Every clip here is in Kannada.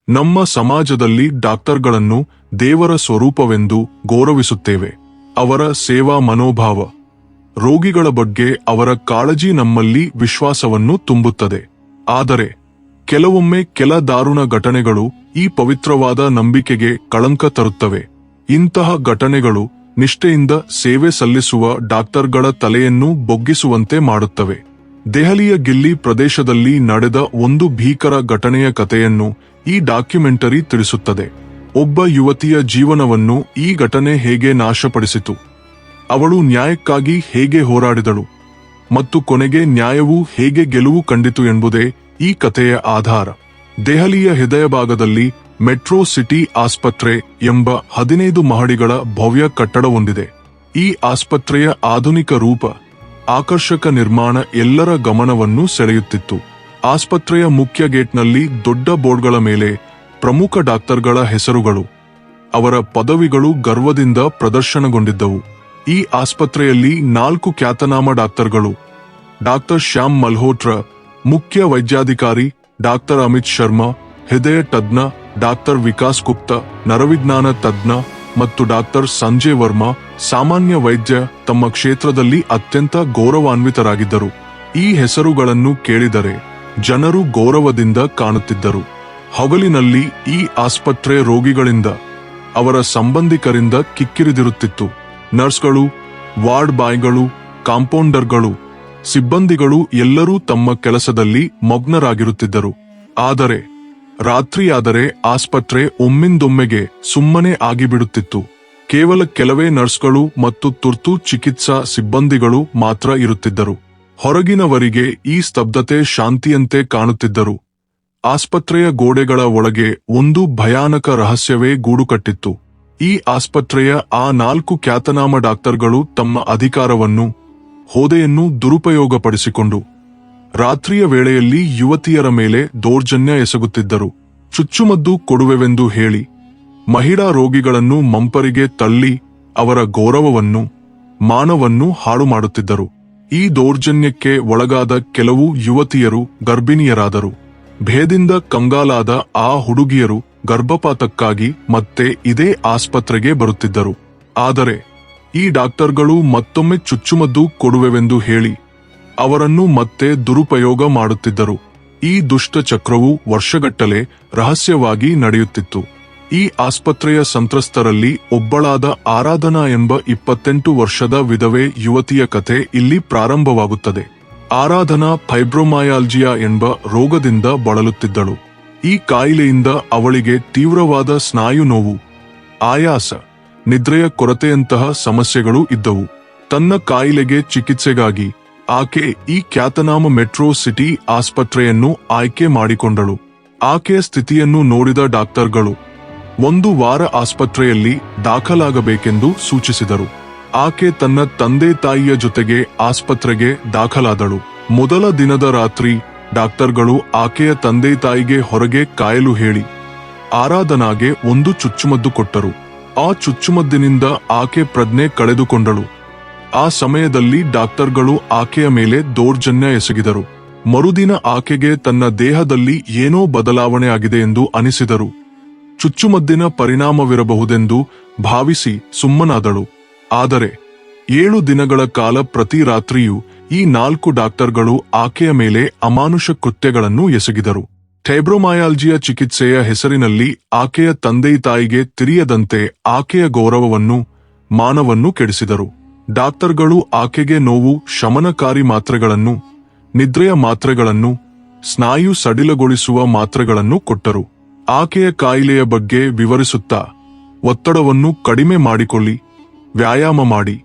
ನಮ್ಮ ಸಮಾಜದಲ್ಲಿ ಡಾಕ್ಟರ್ಗಳನ್ನು ದೇವರ ಸ್ವರೂಪವೆಂದು ಗೌರವಿಸುತ್ತೇವೆ. ಅವರ ಸೇವಾ ಮನೋಭಾವ, ರೋಗಿಗಳ ಬಗ್ಗೆ ಅವರ ಕಾಳಜಿ ನಮ್ಮಲ್ಲಿ ವಿಶ್ವಾಸವನ್ನು ತುಂಬುತ್ತದೆ. ಆದರೆ ಕೆಲವೊಮ್ಮೆ ಕೆಲ ದಾರುಣ ಘಟನೆಗಳು ಈ ಪವಿತ್ರವಾದ ನಂಬಿಕೆಗೆ ಕಳಂಕ ತರುತ್ತವೆ. ಇಂತಹ ಘಟನೆಗಳು ನಿಷ್ಠೆಯಿಂದ ಸೇವೆ ಸಲ್ಲಿಸುವ ಡಾಕ್ಟರ್ಗಳ ತಲೆಯನ್ನು ಬೊಗ್ಗಿಸುವಂತೆ ಮಾಡುತ್ತವೆ. ದೆಹಲಿಯ ಗಿಲ್ಲಿ ಪ್ರದೇಶದಲ್ಲಿ ನಡೆದ ಒಂದು ಭೀಕರ ಘಟನೆಯ ಕಥೆಯನ್ನು ಈ ಡಾಕ್ಯುಮೆಂಟರಿ ತಿಳಿಸುತ್ತದೆ. ಒಬ್ಬ ಯುವತಿಯ ಜೀವನವನ್ನು ಈ ಘಟನೆ ಹೇಗೆ ನಾಶಪಡಿಸಿತು, ಅವಳು ನ್ಯಾಯಕ್ಕಾಗಿ ಹೇಗೆ ಹೋರಾಡಿದಳು ಮತ್ತು ಕೊನೆಗೆ ನ್ಯಾಯವು ಹೇಗೆ ಗೆಲುವು ಕಂಡಿತು ಎಂಬುದೇ ಈ ಕಥೆಯ ಆಧಾರ. ದೆಹಲಿಯ ಹೃದಯಭಾಗದಲ್ಲಿ ಮೆಟ್ರೋ ಸಿಟಿ ಆಸ್ಪತ್ರೆ ಎಂಬ 15 ಮಹಡಿಗಳ ಭವ್ಯ ಕಟ್ಟಡವೊಂದಿದೆ. ಈ ಆಸ್ಪತ್ರೆಯ ಆಧುನಿಕ ರೂಪ, ಆಕರ್ಷಕ ನಿರ್ಮಾಣ ಎಲ್ಲರ ಗಮನವನ್ನು ಸೆಳೆಯುತ್ತಿತ್ತು. ಆಸ್ಪತ್ರೆಯ ಮುಖ್ಯ ಗೇಟ್ನಲ್ಲಿ ದೊಡ್ಡ ಬೋರ್ಡ್ಗಳ ಮೇಲೆ ಪ್ರಮುಖ ಡಾಕ್ಟರ್ಗಳ ಹೆಸರುಗಳು, ಅವರ ಪದವಿಗಳು ಗರ್ವದಿಂದ ಪ್ರದರ್ಶನಗೊಂಡಿದ್ದವು. ಈ ಆಸ್ಪತ್ರೆಯಲ್ಲಿ 4 ಖ್ಯಾತನಾಮ ಡಾಕ್ಟರ್ಗಳು, ಡಾಕ್ಟರ್ ಶ್ಯಾಮ್ ಮಲ್ಹೋತ್ರ ಮುಖ್ಯ ವೈದ್ಯಾಧಿಕಾರಿ, ಡಾಕ್ಟರ್ ಅಮಿತ್ ಶರ್ಮಾ ಹೃದಯ ತಜ್ಞ, ಡಾಕ್ಟರ್ ವಿಕಾಸ್ ಗುಪ್ತಾ ನರವಿಜ್ಞಾನ ತಜ್ಞ ಮತ್ತು ಡಾಕ್ಟರ್ ಸಂಜಯ್ ವರ್ಮಾ ಸಾಮಾನ್ಯ ವೈದ್ಯ ತಮ್ಮ ಕ್ಷೇತ್ರದಲ್ಲಿ ಅತ್ಯಂತ ಗೌರವಾನ್ವಿತರಾಗಿದ್ದರು. ಈ ಹೆಸರುಗಳನ್ನು ಕೇಳಿದರೆ ಜನರು ಗೌರವದಿಂದ ಕಾಣುತ್ತಿದ್ದರು. ಹಗಲಿನಲ್ಲಿ ಈ ಆಸ್ಪತ್ರೆ ರೋಗಿಗಳಿಂದ, ಅವರ ಸಂಬಂಧಿಕರಿಂದ ಕಿಕ್ಕಿರಿದಿರುತ್ತಿತ್ತು. ನರ್ಸ್ಗಳು, ವಾರ್ಡ್ ಬಾಯ್ಗಳು, ಕಾಂಪೌಂಡರ್ಗಳು, ಸಿಬ್ಬಂದಿಗಳು ಎಲ್ಲರೂ ತಮ್ಮ ಕೆಲಸದಲ್ಲಿ ಮಗ್ನರಾಗಿರುತ್ತಿದ್ದರು. ಆದರೆ ರಾತ್ರಿಯಾದರೆ ಆಸ್ಪತ್ರೆ ಒಮ್ಮಿಂದೊಮ್ಮೆಗೆ ಸುಮ್ಮನೆ ಆಗಿಬಿಡುತ್ತಿತ್ತು. ಕೇವಲ ಕೆಲವೇ ನರ್ಸ್ಗಳು ಮತ್ತು ತುರ್ತು ಚಿಕಿತ್ಸಾ ಸಿಬ್ಬಂದಿಗಳು ಮಾತ್ರ ಇರುತ್ತಿದ್ದರು. ಹೊರಗಿನವರಿಗೆ ಈ ಸ್ತಬ್ಧತೆ ಶಾಂತಿಯಂತೆ ಕಾಣುತ್ತಿದ್ದರು. ಆಸ್ಪತ್ರೆಯ ಗೋಡೆಗಳ ಒಳಗೆ ಒಂದು ಭಯಾನಕ ರಹಸ್ಯವೇ ಗೂಡುಕಟ್ಟಿತ್ತು. ಈ ಆಸ್ಪತ್ರೆಯ ಆ 4 ಖ್ಯಾತನಾಮ ಡಾಕ್ಟರ್ಗಳು ತಮ್ಮ ಅಧಿಕಾರವನ್ನು, ಹೋದೆಯನ್ನು ದುರುಪಯೋಗಪಡಿಸಿಕೊಂಡು ರಾತ್ರಿಯ ವೇಳೆಯಲ್ಲಿ ಯುವತಿಯರ ಮೇಲೆ ದೌರ್ಜನ್ಯ ಎಸಗುತ್ತಿದ್ದರು. ಚುಚ್ಚುಮದ್ದು ಕೊಡುವೆವೆಂದು ಹೇಳಿ ಮಹಿಳಾ ರೋಗಿಗಳನ್ನು ಮಂಪರಿಗೆ ತಳ್ಳಿ ಅವರ ಗೌರವವನ್ನು, ಮಾನವನ್ನು ಹಾಳು ಮಾಡುತ್ತಿದ್ದರು. ಈ ದೌರ್ಜನ್ಯಕ್ಕೆ ಒಳಗಾದ ಕೆಲವು ಯುವತಿಯರು ಗರ್ಭಿಣಿಯರಾದರು. ಭೇದಿಂದ ಕಂಗಾಲಾದ ಆ ಹುಡುಗಿಯರು ಗರ್ಭಪಾತಕ್ಕಾಗಿ ಮತ್ತೆ ಇದೇ ಆಸ್ಪತ್ರೆಗೆ ಬರುತ್ತಿದ್ದರು. ಆದರೆ ಈ ಡಾಕ್ಟರ್ಗಳು ಮತ್ತೊಮ್ಮೆ ಚುಚ್ಚುಮದ್ದು ಕೊಡುವೆವೆಂದು ಹೇಳಿ ಅವರನ್ನು ಮತ್ತೆ ದುರುಪಯೋಗ ಮಾಡುತ್ತಿದ್ದರು. ಈ ದುಷ್ಟ ಚಕ್ರವು ವರ್ಷಗಟ್ಟಲೆ ರಹಸ್ಯವಾಗಿ ನಡೆಯುತ್ತಿತ್ತು. ಈ ಆಸ್ಪತ್ರೆಯ ಸಂತ್ರಸ್ತರಲ್ಲಿ ಒಬ್ಬಳಾದ ಆರಾಧನಾ ಎಂಬ 28 ವರ್ಷದ ವಿಧವೆ ಯುವತಿಯ ಕಥೆ ಇಲ್ಲಿ ಪ್ರಾರಂಭವಾಗುತ್ತದೆ. ಆರಾಧನಾ ಫೈಬ್ರೊಮಯಾಲ್ಜಿಯಾ ಎಂಬ ರೋಗದಿಂದ ಬಳಲುತ್ತಿದ್ದಳು. ಈ ಕಾಯಿಲೆಯಿಂದ ಅವಳಿಗೆ ತೀವ್ರವಾದ ಸ್ನಾಯು ನೋವು, ಆಯಾಸ, ನಿದ್ರೆಯ ಕೊರತೆಯಂತಹ ಸಮಸ್ಯೆಗಳು ಇದ್ದವು. ತನ್ನ ಕಾಯಿಲೆಗೆ ಚಿಕಿತ್ಸೆಗಾಗಿ ಆಕೆ ಈ ಖ್ಯಾತನಾಮ ಮೆಟ್ರೋ ಸಿಟಿ ಆಸ್ಪತ್ರೆಯನ್ನು ಆಯ್ಕೆ ಮಾಡಿಕೊಂಡಳು. ಆಕೆಯ ಸ್ಥಿತಿಯನ್ನು ನೋಡಿದ ಡಾಕ್ಟರ್ಗಳು 1 ವಾರ ಆಸ್ಪತ್ರೆಯಲ್ಲಿ ದಾಖಲಾಗಬೇಕೆಂದು ಸೂಚಿಸಿದರು. ಆಕೆ ತನ್ನ ತಂದೆ ತಾಯಿಯ ಜೊತೆಗೆ ಆಸ್ಪತ್ರೆಗೆ ದಾಖಲಾದಳು. ಮೊದಲ ದಿನದ ರಾತ್ರಿ ಡಾಕ್ಟರ್ಗಳು ಆಕೆಯ ತಂದೆ ತಾಯಿಗೆ ಹೊರಗೆ ಕಾಯಲು ಹೇಳಿ ಆರಾಧನಾಗೆ ಒಂದು ಚುಚ್ಚುಮದ್ದು ಕೊಟ್ಟರು. ಆ ಚುಚ್ಚುಮದ್ದಿನಿಂದ ಆಕೆ ಪ್ರಜ್ಞೆ ಕಳೆದುಕೊಂಡಳು. ಆ ಸಮಯದಲ್ಲಿ ಡಾಕ್ಟರ್ಗಳು ಆಕೆಯ ಮೇಲೆ ದೌರ್ಜನ್ಯ ಎಸಗಿದರು. ಮರುದಿನ ಆಕೆಗೆ ತನ್ನ ದೇಹದಲ್ಲಿ ಏನೋ ಬದಲಾವಣೆ ಆಗಿದೆ ಎಂದು ಅನಿಸಿದರು. ಚುಚ್ಚುಮದ್ದಿನ ಪರಿಣಾಮವಿರಬಹುದೆಂದು ಭಾವಿಸಿ ಸುಮ್ಮನಾದಳು. ಆದರೆ 7 ದಿನಗಳ ಕಾಲ ಪ್ರತಿ ರಾತ್ರಿಯೂ ಈ 4 ಡಾಕ್ಟರ್ಗಳು ಆಕೆಯ ಮೇಲೆ ಅಮಾನುಷ ಕೃತ್ಯಗಳನ್ನು ಎಸಗಿದರು. ಫೈಬ್ರೊಮಯಾಲ್ಜಿಯಾ ಚಿಕಿತ್ಸೆಯ ಹೆಸರಿನಲ್ಲಿ ಆಕೆಯ ತಂದೆ ತಾಯಿಗೆ ತಿಳಿಯದಂತೆ ಆಕೆಯ ಗೌರವವನ್ನು, ಮಾನವನ್ನು ಕೆಡಿಸಿದರು. ಡಾಕ್ಟರ್ಗಳು ಆಕೆಗೆ ನೋವು ಶಮನಕಾರಿ ಮಾತ್ರೆಗಳನ್ನು, ನಿದ್ರೆಯ ಮಾತ್ರೆಗಳನ್ನು, ಸ್ನಾಯು ಸಡಿಲಗೊಳಿಸುವ ಮಾತ್ರೆಗಳನ್ನು ಕೊಟ್ಟರು. ಆಕೆಯ ಕಾಯಿಲೆಯ ಬಗ್ಗೆ ವಿವರಿಸುತ್ತಾ ಒತ್ತಡವನ್ನು ಕಡಿಮೆ ಮಾಡಿಕೊಳ್ಳಿ, ವ್ಯಾಯಾಮ ಮಾಡಿ,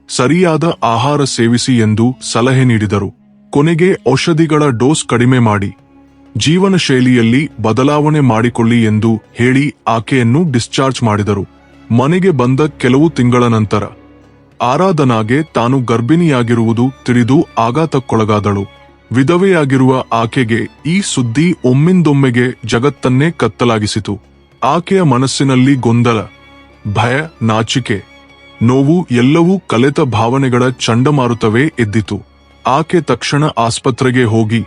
ಸರಿಯಾದ ಆಹಾರ ಸೇವಿಸಿ ಎಂದು ಸಲಹೆ ನೀಡಿದರು. ಕೊನೆಗೆ ಔಷಧಿಗಳ ಡೋಸ್ ಕಡಿಮೆ ಮಾಡಿ, ಜೀವನ ಶೈಲಿಯಲ್ಲಿ ಬದಲಾವಣೆ ಮಾಡಿಕೊಳ್ಳಿ ಎಂದು ಹೇಳಿ ಆಕೆಯನ್ನು ಡಿಸ್ಚಾರ್ಜ್ ಮಾಡಿದರು. ಮನೆಗೆ ಬಂದ ಕೆಲವು ತಿಂಗಳ ನಂತರ ಆರಾಧನಾಗೆ ತಾನು ಗರ್ಭಿಣಿಯಾಗಿರುವುದು ತಿಳಿದು ಆಘಾತಕ್ಕೊಳಗಾದಳು. ವಿಧವೆಯಾಗಿರುವ ಆಕೆಗೆ ಈ ಸುದ್ದಿ ಒಮ್ಮಿಂದೊಮ್ಮೆಗೆ ಜಗತ್ತನ್ನೇ ಕತ್ತಲಾಗಿಸಿತು. ಆಕೆಯ ಮನಸ್ಸಿನಲ್ಲಿ ಗೊಂದಲ, ಭಯ, ನಾಚಿಕೆ, ನೋವು ಎಲ್ಲವೂ ಕಲೆತ ಭಾವನೆಗಳ ಚಂಡಮಾರುತವೇ ಎದ್ದಿತು. ಆಕೆ ತಕ್ಷಣ ಆಸ್ಪತ್ರೆಗೆ ಹೋಗಿ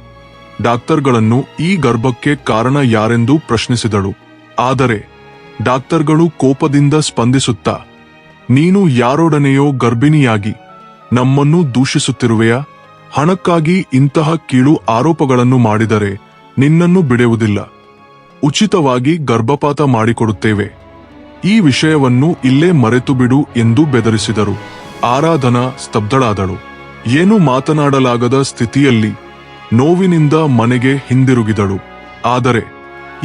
ಡಾಕ್ಟರ್ಗಳನ್ನು ಈ ಗರ್ಭಕ್ಕೆ ಕಾರಣ ಯಾರೆಂದು ಪ್ರಶ್ನಿಸಿದಳು. ಆದರೆ ಡಾಕ್ಟರ್ಗಳು ಕೋಪದಿಂದ ಸ್ಪಂದಿಸುತ್ತಾ, ನೀನು ಯಾರೊಡನೆಯೋ ಗರ್ಭಿಣಿಯಾಗಿ ನಮ್ಮನ್ನು ದೂಷಿಸುತ್ತಿರುವೆಯಾ? ಹಣಕ್ಕಾಗಿ ಇಂತಹ ಕೀಳು ಆರೋಪಗಳನ್ನು ಮಾಡಿದರೆ ನಿನ್ನನ್ನು ಬಿಡುವುದಿಲ್ಲ. ಉಚಿತವಾಗಿ ಗರ್ಭಪಾತ ಮಾಡಿಕೊಡುತ್ತೇವೆ. ಈ ವಿಷಯವನ್ನು ಇಲ್ಲೇ ಮರೆತು ಬಿಡು ಎಂದು ಬೆದರಿಸಿದರು. ಆರಾಧನಾ ಸ್ತಬ್ಧಳಾದಳು. ಏನೂ ಮಾತನಾಡಲಾಗದ ಸ್ಥಿತಿಯಲ್ಲಿ ನೋವಿನಿಂದ ಮನೆಗೆ ಹಿಂದಿರುಗಿದಳು. ಆದರೆ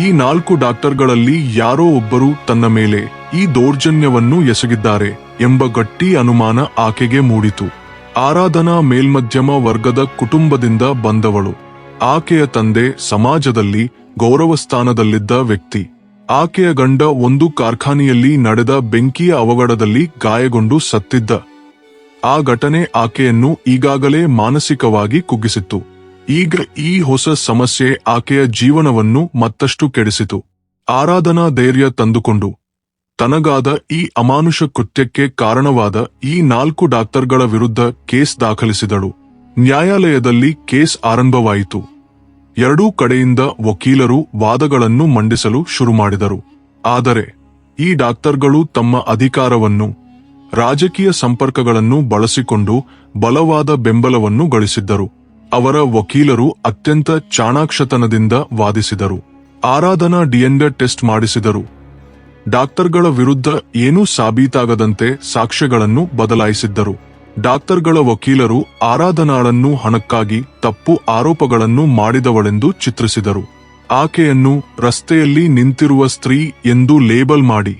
ಈ 4 ಡಾಕ್ಟರ್ಗಳಲ್ಲಿ ಯಾರೋ ಒಬ್ಬರು ತನ್ನ ಮೇಲೆ ಈ ದೌರ್ಜನ್ಯವನ್ನು ಎಸಗಿದ್ದಾರೆ ಎಂಬ ಗಟ್ಟಿ ಅನುಮಾನ ಆಕೆಗೆ ಮೂಡಿತು. ಆರಾಧನಾ ಮೇಲ್ಮಧ್ಯಮ ವರ್ಗದ ಕುಟುಂಬದಿಂದ ಬಂದವಳು. ಆಕೆಯ ತಂದೆ ಸಮಾಜದಲ್ಲಿ ಗೌರವ ಸ್ಥಾನದಲ್ಲಿದ್ದ ವ್ಯಕ್ತಿ. ಆಕೆಯ ಗಂಡ ಒಂದು ಕಾರ್ಖಾನೆಯಲ್ಲಿ ನಡೆದ ಬೆಂಕಿಯ ಅವಘಡದಲ್ಲಿ ಗಾಯಗೊಂಡು ಸತ್ತಿದ್ದ. ಆ ಘಟನೆ ಆಕೆಯನ್ನು ಈಗಾಗಲೇ ಮಾನಸಿಕವಾಗಿ ಕುಗ್ಗಿಸಿತ್ತು. ಈಗ ಈ ಹೊಸ ಸಮಸ್ಯೆ ಆಕೆಯ ಜೀವನವನ್ನು ಮತ್ತಷ್ಟು ಕೆಡಿಸಿತು. ಆರಾಧನಾ ಧೈರ್ಯ ತಂದುಕೊಂಡು ತನಗಾದ ಈ ಅಮಾನುಷ ಕೃತ್ಯಕ್ಕೆ ಕಾರಣವಾದ ಈ 4 ಡಾಕ್ಟರ್ಗಳ ವಿರುದ್ಧ ಕೇಸ್ ದಾಖಲಿಸಿದಳು. ನ್ಯಾಯಾಲಯದಲ್ಲಿ ಕೇಸ್ ಆರಂಭವಾಯಿತು. ಎರಡೂ ಕಡೆಯಿಂದ ವಕೀಲರು ವಾದಗಳನ್ನು ಮಂಡಿಸಲು ಶುರುಮಾಡಿದರು. ಆದರೆ ಈ ಡಾಕ್ಟರ್ಗಳು ತಮ್ಮ ಅಧಿಕಾರವನ್ನು, ರಾಜಕೀಯ ಸಂಪರ್ಕಗಳನ್ನು ಬಳಸಿಕೊಂಡು ಬಲವಾದ ಬೆಂಬಲವನ್ನು ಗಳಿಸಿದ್ದರು. ಅವರ ವಕೀಲರು ಅತ್ಯಂತ ಚಾಣಾಕ್ಷತನದಿಂದ ವಾದಿಸಿದರು. ಆರಾಧನಾ ಡಿಎನ್ಎ ಟೆಸ್ಟ್ ಮಾಡಿಸಿದರು. ಡಾಕ್ಟರ್ಗಳ ವಿರುದ್ಧ ಏನೂ ಸಾಬೀತಾಗದಂತೆ ಸಾಕ್ಷ್ಯಗಳನ್ನು ಬದಲಾಯಿಸಿದ್ದರು. ಡಾಕ್ಟರ್ಗಳ ವಕೀಲರು ಆರಾಧನಾಳನ್ನು ಹಣಕ್ಕಾಗಿ ತಪ್ಪು ಆರೋಪಗಳನ್ನು ಮಾಡಿದವಳೆಂದು ಚಿತ್ರಿಸಿದರು. ಆಕೆಯನ್ನು ರಸ್ತೆಯಲ್ಲಿ ನಿಂತಿರುವ ಸ್ತ್ರೀ ಎಂದು ಲೇಬಲ್ ಮಾಡಿ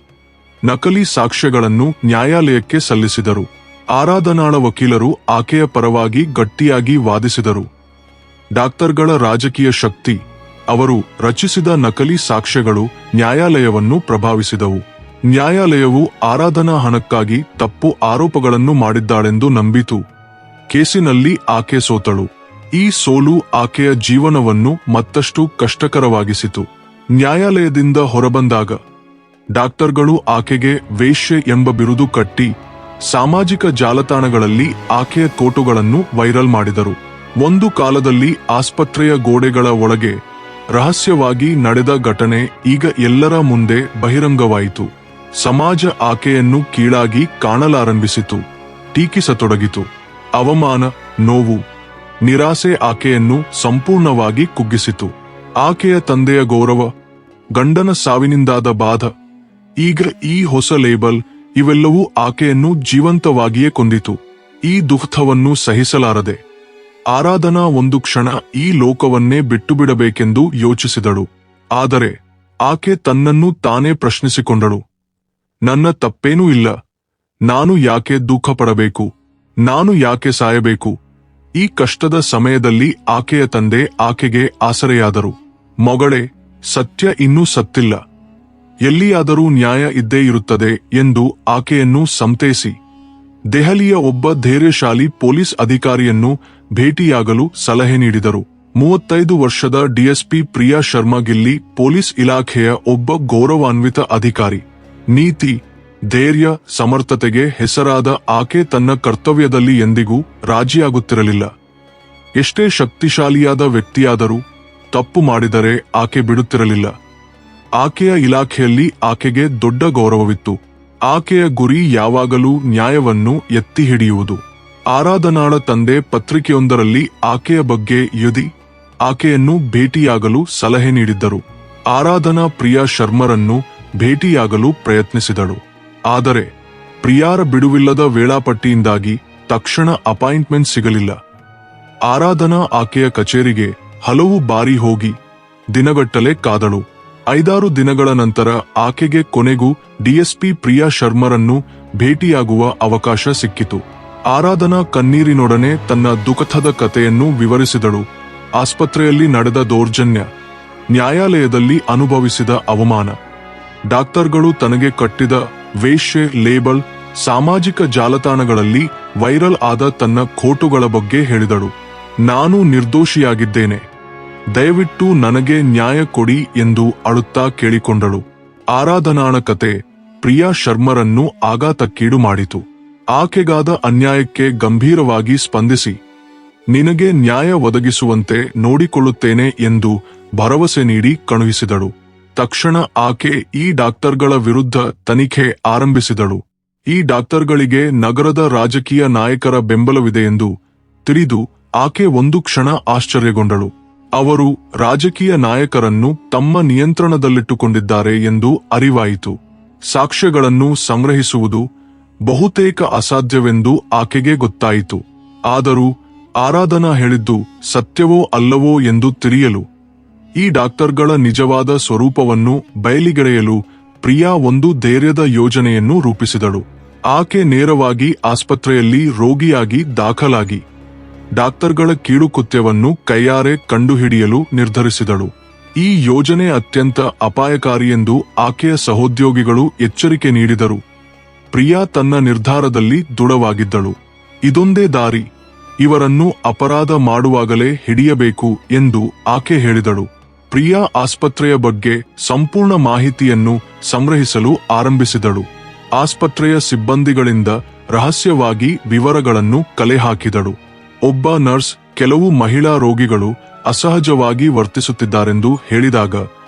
ನಕಲಿ ಸಾಕ್ಷ್ಯಗಳನ್ನು ನ್ಯಾಯಾಲಯಕ್ಕೆ ಸಲ್ಲಿಸಿದರು. ಆರಾಧನಾಳ ವಕೀಲರು ಆಕೆಯ ಪರವಾಗಿ ಗಟ್ಟಿಯಾಗಿ ವಾದಿಸಿದರು. ಡಾಕ್ಟರ್ಗಳ ರಾಜಕೀಯ ಶಕ್ತಿ, ಅವರು ರಚಿಸಿದ ನಕಲಿ ಸಾಕ್ಷ್ಯಗಳು ನ್ಯಾಯಾಲಯವನ್ನು ಪ್ರಭಾವಿಸಿದವು. ನ್ಯಾಯಾಲಯವು ಆರಾಧನಾ ಹಣಕ್ಕಾಗಿ ತಪ್ಪು ಆರೋಪಗಳನ್ನು ಮಾಡಿದ್ದಾಳೆಂದು ನಂಬಿತು. ಕೇಸಿನಲ್ಲಿ ಆಕೆ ಸೋತಳು. ಈ ಸೋಲು ಆಕೆಯ ಜೀವನವನ್ನು ಮತ್ತಷ್ಟು ಕಷ್ಟಕರವಾಗಿಸಿತು. ನ್ಯಾಯಾಲಯದಿಂದ ಹೊರಬಂದಾಗ ಡಾಕ್ಟರ್ಗಳು ಆಕೆಗೆ ವೇಶ್ಯೆ ಎಂಬ ಬಿರುದು ಕಟ್ಟಿ ಸಾಮಾಜಿಕ ಜಾಲತಾಣಗಳಲ್ಲಿ ಆಕೆಯ ಫೋಟೋಗಳನ್ನು ವೈರಲ್ ಮಾಡಿದರು. ಒಂದು ಕಾಲದಲ್ಲಿ ಆಸ್ಪತ್ರೆಯ ಗೋಡೆಗಳ ಒಳಗೆ ರಹಸ್ಯವಾಗಿ ನಡೆದ ಘಟನೆ ಈಗ ಎಲ್ಲರ ಮುಂದೆ ಬಹಿರಂಗವಾಯಿತು. ಸಮಾಜ ಆಕೆಯನ್ನು ಕೀಳಾಗಿ ಕಾಣಲಾರಂಭಿಸಿತು, ಟೀಕಿಸತೊಡಗಿತು. ಅವಮಾನ, ನೋವು, ನಿರಾಸೆ ಆಕೆಯನ್ನು ಸಂಪೂರ್ಣವಾಗಿ ಕುಗ್ಗಿಸಿತು. ಆಕೆಯ ತಂದೆಯ ಗೌರವ, ಗಂಡನ ಸಾವಿನಿಂದಾದ ಬಾಧ, ಈಗ ಈ ಹೊಸ ಲೇಬಲ್, ಇವೆಲ್ಲವೂ ಆಕೆಯನ್ನು ಜೀವಂತವಾಗಿಯೇ ಕೊಂದಿತು. ಈ ದುಃಖವನ್ನು ಸಹಿಸಲಾರದೆ ಆರಾಧನಾ ಒಂದು ಕ್ಷಣ ಈ ಲೋಕವನ್ನೇ ಬಿಟ್ಟುಬಿಡಬೇಕೆಂದು ಯೋಚಿಸಿದಳು. ಆದರೆ ಆಕೆ ತನ್ನನ್ನು ತಾನೇ ಪ್ರಶ್ನಿಸಿಕೊಂಡಳು. ನನ್ನ ತಪ್ಪೇನೂ ಇಲ್ಲ. ನಾನು ಯಾಕೆ ದುಃಖ ಪಡಬೇಕು? ನಾನು ಯಾಕೆ ಸಾಯಬೇಕು? ಈ ಕಷ್ಟದ ಸಮಯದಲ್ಲಿ ಆಕೆಯ ತಂದೆ ಆಕೆಗೆ ಆಸರೆಯಾದರು. ಮಗಳೇ, ಸತ್ಯ ಇನ್ನೂ ಸತ್ತಿಲ್ಲ. ಎಲ್ಲಿಯಾದರೂ ನ್ಯಾಯ ಇದ್ದೇ ಇರುತ್ತದೆ ಎಂದು ಆಕೆಯನ್ನು ಸಂತೈಸಿ ದೆಹಲಿಯ ಒಬ್ಬ ಧೈರ್ಯಶಾಲಿ ಪೊಲೀಸ್ ಅಧಿಕಾರಿಯನ್ನು ಭೇಟಿಯಾಗಲು ಸಲಹೆ ನೀಡಿದರು. 35 ವರ್ಷದ ಡಿಎಸ್ಪಿ ಪ್ರಿಯಾ ಶರ್ಮಾ ಗಿಲ್ಲಿ ಪೊಲೀಸ್ ಇಲಾಖೆಯ ಒಬ್ಬ ಗೌರವಾನ್ವಿತ ಅಧಿಕಾರಿ. ನೀತಿ, ಧೈರ್ಯ, ಸಮರ್ಥತೆಗೆ ಹೆಸರಾದ ಆಕೆ ತನ್ನ ಕರ್ತವ್ಯದಲ್ಲಿ ಎಂದಿಗೂ ರಾಜಿಯಾಗುತ್ತಿರಲಿಲ್ಲ. ಎಷ್ಟೇ ಶಕ್ತಿಶಾಲಿಯಾದ ವ್ಯಕ್ತಿಯಾದರೂ ತಪ್ಪು ಮಾಡಿದರೆ ಆಕೆ ಬಿಡುತ್ತಿರಲಿಲ್ಲ. ಆಕೆಯ ಇಲಾಖೆಯಲ್ಲಿ ಆಕೆಗೆ ದೊಡ್ಡ ಗೌರವವಿತ್ತು. ಆಕೆಯ ಗುರಿ ಯಾವಾಗಲೂ ನ್ಯಾಯವನ್ನು ಎತ್ತಿ ಹಿಡಿಯುವುದು. ಆರಾಧನಾಳ ತಂದೆ ಪತ್ರಿಕೆಯೊಂದರಲ್ಲಿ ಆಕೆಯ ಬಗ್ಗೆ ಯುದಿ ಆಕೆಯನ್ನು ಭೇಟಿಯಾಗಲು ಸಲಹೆ ನೀಡಿದ್ದರು. ಆರಾಧನಾ ಪ್ರಿಯಾ ಶರ್ಮರನ್ನು ಭೇಟಿಯಾಗಲು ಪ್ರಯತ್ನಿಸಿದಳು. ಆದರೆ ಪ್ರಿಯಾರ ಬಿಡುವಿಲ್ಲದ ವೇಳಾಪಟ್ಟಿಯಿಂದಾಗಿ ತಕ್ಷಣ ಅಪಾಯಿಂಟ್ಮೆಂಟ್ ಸಿಗಲಿಲ್ಲ. ಆರಾಧನಾ ಆಕೆಯ ಕಚೇರಿಗೆ ಹಲವು ಬಾರಿ ಹೋಗಿ ದಿನಗಟ್ಟಲೆ ಕಾದಳು. 5-6 ದಿನಗಳ ನಂತರ ಆಕೆಗೆ ಕೊನೆಗೂ ಡಿಎಸ್ಪಿ ಪ್ರಿಯಾ ಶರ್ಮರನ್ನು ಭೇಟಿಯಾಗುವ ಅವಕಾಶ ಸಿಕ್ಕಿತು. ಆರಾಧನಾ ಕಣ್ಣೀರಿನೊಡನೆ ತನ್ನ ದುಃಖದ ಕಥೆಯನ್ನು ವಿವರಿಸಿದಳು. ಆಸ್ಪತ್ರೆಯಲ್ಲಿ ನಡೆದ ದೌರ್ಜನ್ಯ, ನ್ಯಾಯಾಲಯದಲ್ಲಿ ಅನುಭವಿಸಿದ ಅವಮಾನ, ಡಾಕ್ಟರ್ಗಳು ತನಗೆ ಕಟ್ಟಿದ ವೇಶ್ಯೆ ಲೇಬಲ್, ಸಾಮಾಜಿಕ ಜಾಲತಾಣಗಳಲ್ಲಿ ವೈರಲ್ ಆದ ತನ್ನ ಖೋಟುಗಳ ಬಗ್ಗೆ ಹೇಳಿದಳು. ನಾನು ನಿರ್ದೋಷಿಯಾಗಿದ್ದೇನೆ, ದಯವಿಟ್ಟು ನನಗೆ ನ್ಯಾಯ ಕೊಡಿ ಎಂದು ಅಳುತ್ತಾ ಕೇಳಿಕೊಂಡಳು. ಆರಾಧನಾಳ ಕತೆ ಪ್ರಿಯಾ ಶರ್ಮರನ್ನು ಆಘಾತಕ್ಕೀಡು ಮಾಡಿತು. ಆಕೆಗಾದ ಅನ್ಯಾಯಕ್ಕೆ ಗಂಭೀರವಾಗಿ ಸ್ಪಂದಿಸಿ ನಿನಗೆ ನ್ಯಾಯ ಒದಗಿಸುವಂತೆ ನೋಡಿಕೊಳ್ಳುತ್ತೇನೆ ಎಂದು ಭರವಸೆ ನೀಡಿ ಕಳುಹಿಸಿದಳು. ತಕ್ಷಣ ಆಕೆ ಈ ಡಾಕ್ಟರ್ಗಳ ವಿರುದ್ಧ ತನಿಖೆ ಆರಂಭಿಸಿದಳು. ಈ ಡಾಕ್ಟರ್ಗಳಿಗೆ ನಗರದ ರಾಜಕೀಯ ನಾಯಕರ ಬೆಂಬಲವಿದೆಯೆಂದು ತಿಳಿದು ಆಕೆ ಒಂದು ಕ್ಷಣ ಆಶ್ಚರ್ಯಗೊಂಡಳು. ಅವರು ರಾಜಕೀಯ ನಾಯಕರನ್ನು ತಮ್ಮ ನಿಯಂತ್ರಣದಲ್ಲಿಟ್ಟುಕೊಂಡಿದ್ದಾರೆ ಎಂದು ಅರಿವಾಯಿತು. ಸಾಕ್ಷ್ಯಗಳನ್ನು ಸಂಗ್ರಹಿಸುವುದು ಬಹುತೇಕ ಅಸಾಧ್ಯವೆಂದು ಆಕೆಗೆ ಗೊತ್ತಾಯಿತು. ಆದರೂ ಆರಾಧನಾ ಹೇಳಿದ್ದು ಸತ್ಯವೋ ಅಲ್ಲವೋ ಎಂದು ತಿಳಿಯಲು, ಈ ಡಾಕ್ಟರ್ಗಳ ನಿಜವಾದ ಸ್ವರೂಪವನ್ನು ಬಯಲಿಗೆಳೆಯಲು ಪ್ರಿಯಾ ಒಂದು ಧೈರ್ಯದ ಯೋಜನೆಯನ್ನು ರೂಪಿಸಿದಳು. ಆಕೆ ನೇರವಾಗಿ ಆಸ್ಪತ್ರೆಯಲ್ಲಿ ರೋಗಿಯಾಗಿ ದಾಖಲಾಗಿ ಡಾಕ್ಟರ್ಗಳ ಕೀಳುಕೃತ್ಯವನ್ನು ಕೈಯಾರೆ ಕಂಡುಹಿಡಿಯಲು ನಿರ್ಧರಿಸಿದಳು. ಈ ಯೋಜನೆ ಅತ್ಯಂತ ಅಪಾಯಕಾರಿ ಎಂದು ಆಕೆಯ ಸಹೋದ್ಯೋಗಿಗಳು ಎಚ್ಚರಿಕೆ ನೀಡಿದರು. ಪ್ರಿಯಾ ತನ್ನ ನಿರ್ಧಾರದಲ್ಲಿ ದೃಢವಾಗಿದ್ದಳು. ಇದೊಂದೇ ದಾರಿ, ಇವರನ್ನು ಅಪರಾಧ ಮಾಡುವಾಗಲೇ ಹಿಡಿಯಬೇಕು ಎಂದು ಆಕೆ ಹೇಳಿದಳು. ಪ್ರಿಯಾ ಆಸ್ಪತ್ರೆಯ ಬಗ್ಗೆ ಸಂಪೂರ್ಣ ಮಾಹಿತಿಯನ್ನು ಸಂಗ್ರಹಿಸಲು ಆರಂಭಿಸಿದಳು. ಆಸ್ಪತ್ರೆಯ ಸಿಬ್ಬಂದಿಗಳಿಂದ ರಹಸ್ಯವಾಗಿ ವಿವರಗಳನ್ನು ಕಲೆ ಹಾಕಿದಳು. ಒಬ್ಬ ನರ್ಸ್ ಕೆಲವು ಮಹಿಳಾ ರೋಗಿಗಳು ಅಸಹಜವಾಗಿ ವರ್ತಿಸುತ್ತಿದ್ದಾರೆಂದು ಹೇಳಿದಾಗ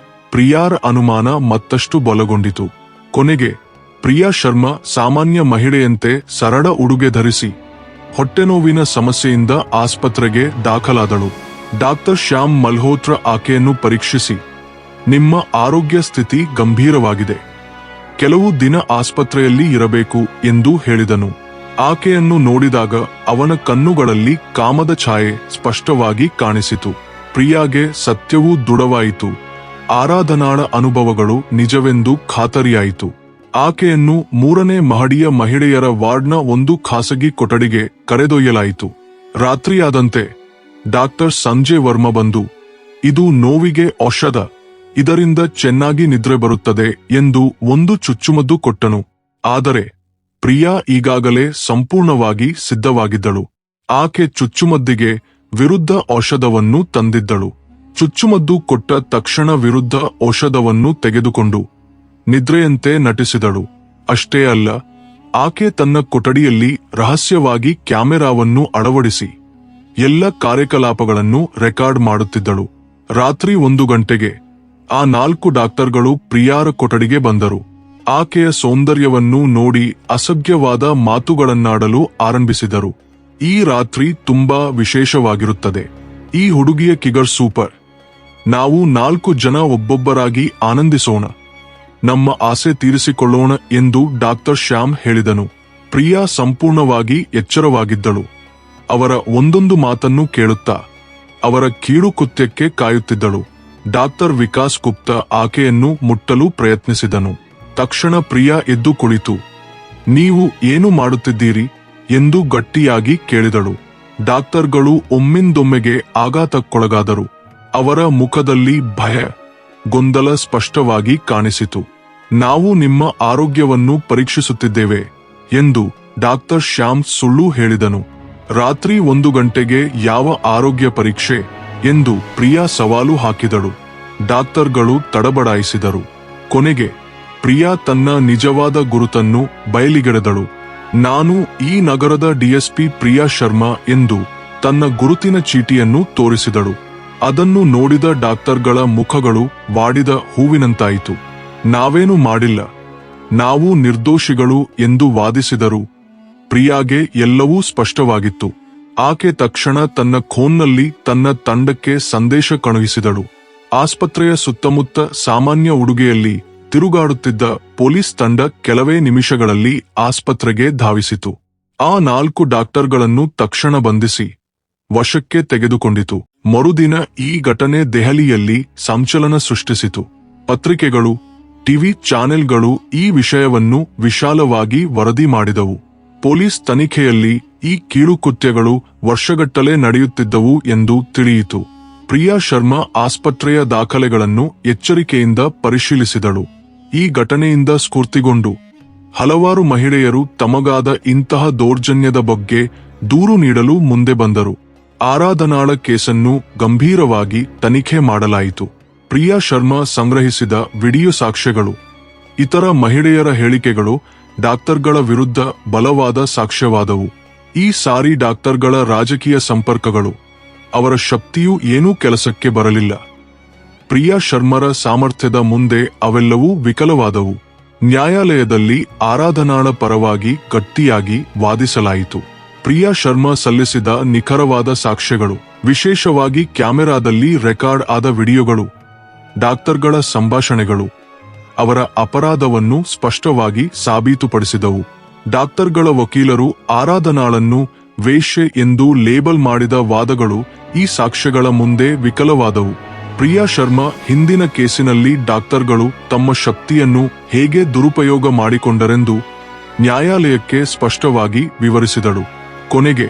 ಪ್ರಿಯಾರ ಅನುಮಾನ ಮತ್ತಷ್ಟು ಬಲಗೊಂಡಿತು. ಕೊನೆಗೆ ಪ್ರಿಯಾ ಶರ್ಮಾ ಸಾಮಾನ್ಯ ಮಹಿಳೆಯಂತೆ ಸರಳ ಉಡುಗೆ ಧರಿಸಿ ಹೊಟ್ಟೆನೋವಿನ ಸಮಸ್ಯೆಯಿಂದ ಆಸ್ಪತ್ರೆಗೆ ದಾಖಲಾದಳು. ಡಾಕ್ಟರ್ ಶ್ಯಾಮ್ ಮಲ್ಹೋತ್ರ ಆಕೆಯನ್ನು ಪರೀಕ್ಷಿಸಿ, ನಿಮ್ಮ ಆರೋಗ್ಯ ಸ್ಥಿತಿ ಗಂಭೀರವಾಗಿದೆ, ಕೆಲವು ದಿನ ಆಸ್ಪತ್ರೆಯಲ್ಲಿ ಇರಬೇಕು ಎಂದು ಹೇಳಿದನು. ಆಕೆಯನ್ನು ನೋಡಿದಾಗ ಅವನ ಕಣ್ಣುಗಳಲ್ಲಿ ಕಾಮದ ಛಾಯೆ ಸ್ಪಷ್ಟವಾಗಿ ಕಾಣಿಸಿತು. ಪ್ರಿಯಾಗೆ ಸತ್ಯವೂ ದೃಢವಾಯಿತು. ಆರಾಧನಾಳ ಅನುಭವಗಳು ನಿಜವೆಂದು ಖಾತರಿಯಾಯಿತು. ಆಕೆಯನ್ನು 3ನೇ ಮಹಡಿಯ ಮಹಿಳೆಯರ ವಾರ್ಡ್ನ ಒಂದು ಖಾಸಗಿ ಕೊಠಡಿಗೆ ಕರೆದೊಯ್ಯಲಾಯಿತು. ರಾತ್ರಿಯಾದಂತೆ ಡಾಕ್ಟರ್ ಸಂಜಯ್ ವರ್ಮಾ ಬಂದು, ಇದು ನೋವಿಗೆ ಔಷಧ, ಇದರಿಂದ ಚೆನ್ನಾಗಿ ನಿದ್ರೆ ಬರುತ್ತದೆ ಎಂದು ಒಂದು ಚುಚ್ಚುಮದ್ದು ಕೊಟ್ಟನು. ಆದರೆ ಪ್ರಿಯಾ ಈಗಾಗಲೇ ಸಂಪೂರ್ಣವಾಗಿ ಸಿದ್ಧವಾಗಿದ್ದಳು. ಆಕೆ ಚುಚ್ಚುಮದ್ದಿಗೆ ವಿರುದ್ಧ ಔಷಧವನ್ನು ತಂದಿದ್ದಳು. ಚುಚ್ಚುಮದ್ದು ಕೊಟ್ಟ ತಕ್ಷಣ ವಿರುದ್ಧ ಔಷಧವನ್ನು ತೆಗೆದುಕೊಂಡು ನಿದ್ರೆಯಂತೆ ನಟಿಸಿದಳು. ಅಷ್ಟೇ ಅಲ್ಲ, ಆಕೆ ತನ್ನ ಕೊಠಡಿಯಲ್ಲಿ ರಹಸ್ಯವಾಗಿ ಕ್ಯಾಮೆರಾವನ್ನು ಅಳವಡಿಸಿ ಎಲ್ಲ ಕಾರ್ಯಕಲಾಪಗಳನ್ನು ರೆಕಾರ್ಡ್ ಮಾಡುತ್ತಿದ್ದಳು. ರಾತ್ರಿ 1 ಗಂಟೆಗೆ ಆ 4 ಡಾಕ್ಟರ್ಗಳು ಪ್ರಿಯಾರ ಕೊಠಡಿಗೆ ಬಂದರು. ಆಕೆಯ ಸೌಂದರ್ಯವನ್ನು ನೋಡಿ ಅಸಭ್ಯವಾದ ಮಾತುಗಳನ್ನಾಡಲು ಆರಂಭಿಸಿದರು. ಈ ರಾತ್ರಿ ತುಂಬಾ ವಿಶೇಷವಾಗಿರುತ್ತದೆ, ಈ ಹುಡುಗಿಯ ಕಿಗರ್ ಸೂಪರ್, ನಾವು 4 ಜನ ಒಬ್ಬೊಬ್ಬರಾಗಿ ಆನಂದಿಸೋಣ, ನಮ್ಮ ಆಸೆ ತೀರಿಸಿಕೊಳ್ಳೋಣ ಎಂದು ಡಾಕ್ಟರ್ ಶ್ಯಾಮ್ ಹೇಳಿದನು. ಪ್ರಿಯಾ ಸಂಪೂರ್ಣವಾಗಿ ಎಚ್ಚರವಾಗಿದ್ದಳು. ಅವರ ಒಂದೊಂದು ಮಾತನ್ನು ಕೇಳುತ್ತಾ ಅವರ ಕೀಳು ಕೃತ್ಯಕ್ಕೆ ಕಾಯುತ್ತಿದ್ದಳು. ಡಾಕ್ಟರ್ ವಿಕಾಸ್ ಗುಪ್ತಾ ಆಕೆಯನ್ನು ಮುಟ್ಟಲು ಪ್ರಯತ್ನಿಸಿದನು. ತಕ್ಷಣ ಪ್ರಿಯಾ ಎದ್ದು ಕುಳಿತು, ನೀವು ಏನು ಮಾಡುತ್ತಿದ್ದೀರಿ ಎಂದು ಗಟ್ಟಿಯಾಗಿ ಕೇಳಿದಳು. ಡಾಕ್ಟರ್ಗಳು ಒಮ್ಮಿಂದೊಮ್ಮೆಗೆ ಆಘಾತಕ್ಕೊಳಗಾದರು. ಅವರ ಮುಖದಲ್ಲಿ ಭಯ, ಗೊಂದಲ ಸ್ಪಷ್ಟವಾಗಿ ಕಾಣಿಸಿತು. ನಾವು ನಿಮ್ಮ ಆರೋಗ್ಯವನ್ನು ಪರೀಕ್ಷಿಸುತ್ತಿದ್ದೇವೆ ಎಂದು ಡಾಕ್ಟರ್ ಶ್ಯಾಮ್ ಸುಳ್ಳು ಹೇಳಿದನು. ರಾತ್ರಿ 1 ಗಂಟೆಗೆ ಯಾವ ಆರೋಗ್ಯ ಪರೀಕ್ಷೆ ಎಂದು ಪ್ರಿಯಾ ಸವಾಲು ಹಾಕಿದಳು. ಡಾಕ್ಟರ್ಗಳು ತಡಬಡಾಯಿಸಿದರು. ಕೊನೆಗೆ ಪ್ರಿಯಾ ತನ್ನ ನಿಜವಾದ ಗುರುತನ್ನು ಬಯಲಿಗೆಳೆದಳು. ನಾನು ಈ ನಗರದ ಡಿಎಸ್ಪಿ ಪ್ರಿಯಾ ಶರ್ಮಾ ಎಂದು ತನ್ನ ಗುರುತಿನ ಚೀಟಿಯನ್ನು ತೋರಿಸಿದಳು. ಅದನ್ನು ನೋಡಿದ ಡಾಕ್ಟರ್ಗಳ ಮುಖಗಳು ವಾಡಿದ ಹೂವಿನಂತಾಯಿತು. ನಾವೇನು ಮಾಡಿಲ್ಲ, ನಾವು ನಿರ್ದೋಷಿಗಳು ಎಂದು ವಾದಿಸಿದರು. ಪ್ರಿಯಾಗೆ ಎಲ್ಲವೂ ಸ್ಪಷ್ಟವಾಗಿತ್ತು. ಆಕೆ ತಕ್ಷಣ ತನ್ನ ಫೋನ್ನಲ್ಲಿ ತನ್ನ ತಂಡಕ್ಕೆ ಸಂದೇಶ ಕಳುಹಿಸಿದಳು. ಆಸ್ಪತ್ರೆಯ ಸುತ್ತಮುತ್ತ ಸಾಮಾನ್ಯ ಉಡುಗೆಯಲ್ಲಿ ತಿರುಗಾಡುತ್ತಿದ್ದ ಪೊಲೀಸ್ ತಂಡ ಕೆಲವೇ ನಿಮಿಷಗಳಲ್ಲಿ ಆಸ್ಪತ್ರೆಗೆ ಧಾವಿಸಿತು. ಆ 4 ಡಾಕ್ಟರ್ಗಳನ್ನು ತಕ್ಷಣ ಬಂಧಿಸಿ ವಶಕ್ಕೆ ತೆಗೆದುಕೊಂಡಿತು. ಮರುದಿನ ಈ ಘಟನೆ ದೆಹಲಿಯಲ್ಲಿ ಸಂಚಲನ ಸೃಷ್ಟಿಸಿತು. ಪತ್ರಿಕೆಗಳು, ಟಿವಿ ಚಾನೆಲ್ಗಳು ಈ ವಿಷಯವನ್ನು ವಿಶಾಲವಾಗಿ ವರದಿ ಮಾಡಿದವು. ಪೊಲೀಸ್ ತನಿಖೆಯಲ್ಲಿ ಈ ಕೀಳುಕೃತ್ಯಗಳು ವರ್ಷಗಟ್ಟಲೆ ನಡೆಯುತ್ತಿದ್ದವು ಎಂದು ತಿಳಿಯಿತು. ಪ್ರಿಯಾ ಶರ್ಮಾ ಆಸ್ಪತ್ರೆಯ ದಾಖಲೆಗಳನ್ನು ಎಚ್ಚರಿಕೆಯಿಂದ ಪರಿಶೀಲಿಸಿದಳು. ಈ ಘಟನೆಯಿಂದ ಸ್ಫೂರ್ತಿಗೊಂಡು ಹಲವಾರು ಮಹಿಳೆಯರು ತಮಗಾದ ಇಂತಹ ದೌರ್ಜನ್ಯದ ಬಗ್ಗೆ ದೂರು ನೀಡಲು ಮುಂದೆ ಬಂದರು. ಆರಾಧನಾಳ ಕೇಸನ್ನು ಗಂಭೀರವಾಗಿ ತನಿಖೆ ಮಾಡಲಾಯಿತು. ಪ್ರಿಯಾ ಶರ್ಮಾ ಸಂಗ್ರಹಿಸಿದ ವಿಡಿಯೋ ಸಾಕ್ಷ್ಯಗಳು, ಇತರ ಮಹಿಳೆಯರ ಹೇಳಿಕೆಗಳು ಡಾಕ್ಟರ್ಗಳ ವಿರುದ್ಧ ಬಲವಾದ ಸಾಕ್ಷ್ಯವಾದವು. ಈ ಸಾರಿ ಡಾಕ್ಟರ್ಗಳ ರಾಜಕೀಯ ಸಂಪರ್ಕಗಳು, ಅವರ ಶಕ್ತಿಯೂ ಏನೂ ಕೆಲಸಕ್ಕೆ ಬರಲಿಲ್ಲ. ಪ್ರಿಯಾ ಶರ್ಮರ ಸಾಮರ್ಥ್ಯದ ಮುಂದೆ ಅವೆಲ್ಲವೂ ವಿಕಲವಾದವು. ನ್ಯಾಯಾಲಯದಲ್ಲಿ ಆರಾಧನಾಳ ಪರವಾಗಿ ಗಟ್ಟಿಯಾಗಿ ವಾದಿಸಲಾಯಿತು. ಪ್ರಿಯಾ ಶರ್ಮಾ ಸಲ್ಲಿಸಿದ ನಿಖರವಾದ ಸಾಕ್ಷ್ಯಗಳು, ವಿಶೇಷವಾಗಿ ಕ್ಯಾಮೆರಾದಲ್ಲಿ ರೆಕಾರ್ಡ್ ಆದ ವಿಡಿಯೋಗಳು, ಡಾಕ್ಟರ್ಗಳ ಸಂಭಾಷಣೆಗಳು, ಅವರ ಅಪರಾಧವನ್ನು ಸ್ಪಷ್ಟವಾಗಿ ಸಾಬೀತುಪಡಿಸಿದವು. ಡಾಕ್ಟರ್ಗಳ ವಕೀಲರು ಆರಾಧನಾಳನ್ನು ವೇಶ್ಯೆ ಎಂದು ಲೇಬಲ್ ಮಾಡಿದ ವಾದಗಳು ಈ ಸಾಕ್ಷ್ಯಗಳ ಮುಂದೆ ವಿಕಲವಾದವು. ಪ್ರಿಯಾ ಶರ್ಮಾ ಹಿಂದಿನ ಕೇಸಿನಲ್ಲಿ ಡಾಕ್ಟರ್ಗಳು ತಮ್ಮ ಶಕ್ತಿಯನ್ನು ಹೇಗೆ ದುರುಪಯೋಗ ಮಾಡಿಕೊಂಡರೆಂದು ನ್ಯಾಯಾಲಯಕ್ಕೆ ಸ್ಪಷ್ಟವಾಗಿ ವಿವರಿಸಿದಳು. ಕೊನೆಗೆ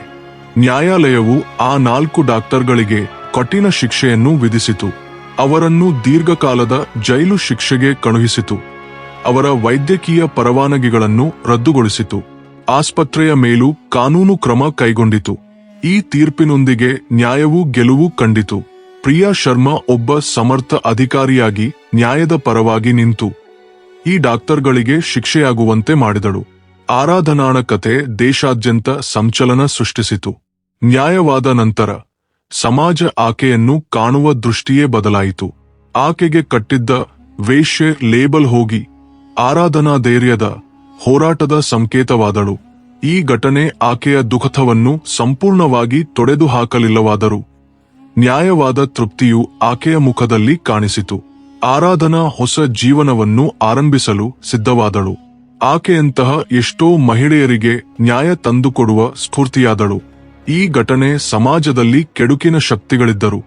ನ್ಯಾಯಾಲಯವು ಆ 4 ಡಾಕ್ಟರ್ಗಳಿಗೆ ಕಠಿಣ ಶಿಕ್ಷೆಯನ್ನು ವಿಧಿಸಿತು. ಅವರನ್ನು ದೀರ್ಘಕಾಲದ ಜೈಲು ಶಿಕ್ಷೆಗೆ ಕಳುಹಿಸಿತು. ಅವರ ವೈದ್ಯಕೀಯ ಪರವಾನಗಿಗಳನ್ನು ರದ್ದುಗೊಳಿಸಿತು. ಆಸ್ಪತ್ರೆಯ ಮೇಲೂ ಕಾನೂನು ಕ್ರಮ ಕೈಗೊಂಡಿತು. ಈ ತೀರ್ಪಿನೊಂದಿಗೆ ನ್ಯಾಯವು ಗೆಲುವು ಕಂಡಿತು. ಪ್ರಿಯಾ ಶರ್ಮಾ ಒಬ್ಬ ಸಮರ್ಥ ಅಧಿಕಾರಿಯಾಗಿ ನ್ಯಾಯದ ಪರವಾಗಿ ನಿಂತು ಈ ಡಾಕ್ಟರ್ಗಳಿಗೆ ಶಿಕ್ಷೆಯಾಗುವಂತೆ ಮಾಡಿದಳು. ಆರಾಧನಾಳ ಕತೆ ದೇಶಾದ್ಯಂತ ಸಂಚಲನ ಸೃಷ್ಟಿಸಿತು. ನ್ಯಾಯವಾದ ನಂತರ ಸಮಾಜ ಆಕೆಯನ್ನು ಕಾಣುವ ದೃಷ್ಟಿಯೇ ಬದಲಾಯಿತು. ಆಕೆಗೆ ಕಟ್ಟಿದ್ದ ವೇಶ್ಯೆ ಲೇಬಲ್ ಹೋಗಿ ಆರಾಧನಾ ಧೈರ್ಯದ ಹೋರಾಟದ ಸಂಕೇತವಾದಳು. ಈ ಘಟನೆ ಆಕೆಯ ದುಃಖವನ್ನು ಸಂಪೂರ್ಣವಾಗಿ ತೊಡೆದು ಹಾಕಲಿಲ್ಲವಾದರೂ ನ್ಯಾಯವಾದ ತೃಪ್ತಿಯು ಆಕೆಯ ಮುಖದಲ್ಲಿ ಕಾಣಿಸಿತು. ಆರಾಧನಾ ಹೊಸ ಜೀವನವನ್ನು ಆರಂಭಿಸಲು ಸಿದ್ಧವಾದಳು. ಆಕೆಯಂತಹ ಎಷ್ಟೋ ಮಹಿಳೆಯರಿಗೆ ನ್ಯಾಯ ತಂದುಕೊಡುವ ಸ್ಫೂರ್ತಿಯಾದಳು. ಈ ಘಟನೆ ಸಮಾಜದಲ್ಲಿ ಕೆಡುಕಿನ ಶಕ್ತಿಗಳಿದ್ದರು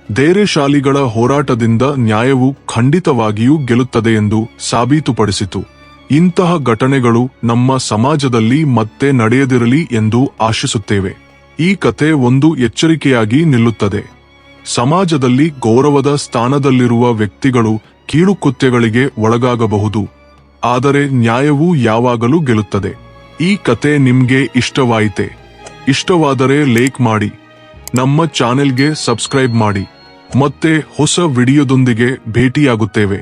ಧೈರ್ಯಶಾಲಿಗಳ ಹೋರಾಟದಿಂದ ನ್ಯಾಯವು ಖಂಡಿತವಾಗಿಯೂ ಗೆಲ್ಲುತ್ತದೆ ಎಂದು ಸಾಬೀತುಪಡಿಸಿತು. ಇಂತಹ ಘಟನೆಗಳು ನಮ್ಮ ಸಮಾಜದಲ್ಲಿ ಮತ್ತೆ ನಡೆಯದಿರಲಿ ಎಂದು ಆಶಿಸುತ್ತೇವೆ. ಈ ಕತೆ ಒಂದು ಎಚ್ಚರಿಕೆಯಾಗಿ ನಿಲ್ಲುತ್ತದೆ. ಸಮಾಜದಲ್ಲಿ ಗೌರವದ ಸ್ಥಾನದಲ್ಲಿರುವ ವ್ಯಕ್ತಿಗಳು ಕೀಳು ಕೃತ್ಯಗಳಿಗೆ ಒಳಗಾಗಬಹುದು, ಆದರೆ ನ್ಯಾಯವು ಯಾವಾಗಲೂ ಗೆಲ್ಲುತ್ತದೆ. ಈ ಕತೆ ನಿಮ್ಗೆ ಇಷ್ಟವಾಯಿತೆ? ಇಷ್ಟವಾದರೆ ಲೈಕ್ ಮಾಡಿ, ನಮ್ಮ ಚಾನೆಲ್ಗೆ ಸಬ್ಸ್ಕ್ರೈಬ್ ಮಾಡಿ. ಮತ್ತೆ ಹೊಸ ವಿಡಿಯೋದೊಂದಿಗೆ ಭೇಟಿಯಾಗುತ್ತೇವೆ.